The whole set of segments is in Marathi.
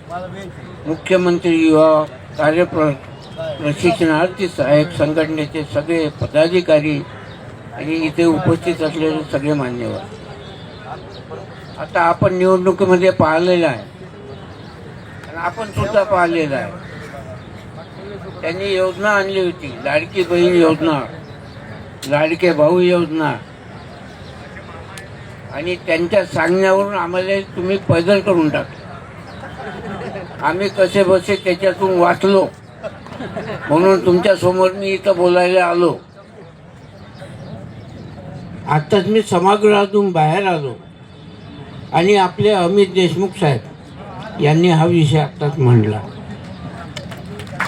मुख्यमंत्री युवा कार्य प्रशिक्षणार्थी सहाय्यक संघटनेचे सगळे पदाधिकारी आणि इथे उपस्थित असलेले सगळे मान्यवर, आता आपण निवडणुकीमध्ये पाहिलेलं आहे आणि आपण सुद्धा पाहिलेलं आहे. त्यांनी योजना आणली होती, लाडकी बहीण योजना, लाडके भाऊ योजना, आणि त्यांच्या सांगण्यावरून आम्हाला तुम्ही पैदल करून टाकले. आम्ही कसे बसे त्याच्यातून वाचलो, म्हणून तुमच्या समोर मी इथं बोलायला आलो. आताच मी सभागृहातून बाहेर आलो आणि आपले अमित देशमुख साहेब यांनी हा विषय आत्ताच मांडला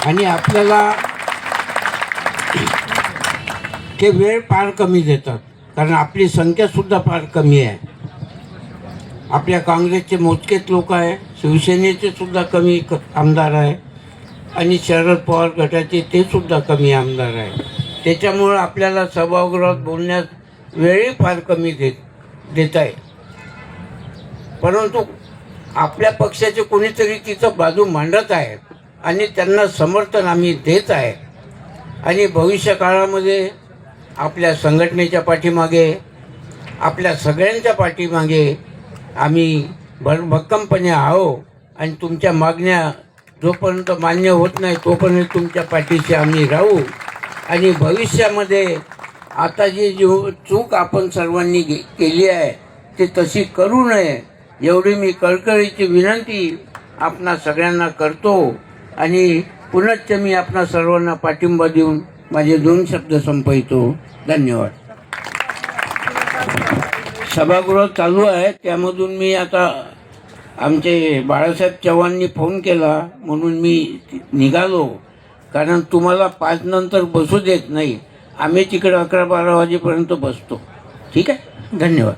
आणि आपल्याला ते वेळ फार कमी देतात, कारण आपली संख्यासुद्धा फार कमी आहे. आपल्या काँग्रेसचे मोजकेच लोक आहे, शिवसेनेचे सुद्धा कमी आमदार आहे आणि शरद पवार गटाचे ते सुद्धा कमी आमदार आहे. त्याच्यामुळं आपल्याला सभागृहात बोलण्यास वेळही फार कमी देत आहे. परंतु आपल्या पक्षाचे कोणीतरी तिथं बाजू मांडत आहे आणि त्यांना समर्थन आम्ही देत आहे. आणि भविष्य काळामध्ये आपल्या संघटनेच्या पाठीमागे, आपल्या सगळ्यांच्या पाठीमागे आम्ही भक्कमपणे आहो आणि तुमच्या मागण्या जोपर्यंत मान्य होत नाही तोपर्यंत तुमच्या पाठीशी आम्ही राहू. आणि भविष्यामध्ये आता जी चूक आपण सर्वांनी केली आहे ती तशी करू नये एवढी मी कळकळीची विनंती आपणा सगळ्यांना करतो. आणि पुनश्च मी आपणा सर्वांना पाठिंबा देऊन माझे 2 शब्द संपवितो. धन्यवाद. सभागृह चालू आहे, त्यामधून मी आता आमचे बाळासाहेब चव्हाणांनी फोन केला म्हणून मी निघालो, कारण तुम्हाला 5 नंतर बसू देत नाही. आम्ही तिकडे 11-12 वाजेपर्यंत बसतो. ठीक आहे, धन्यवाद.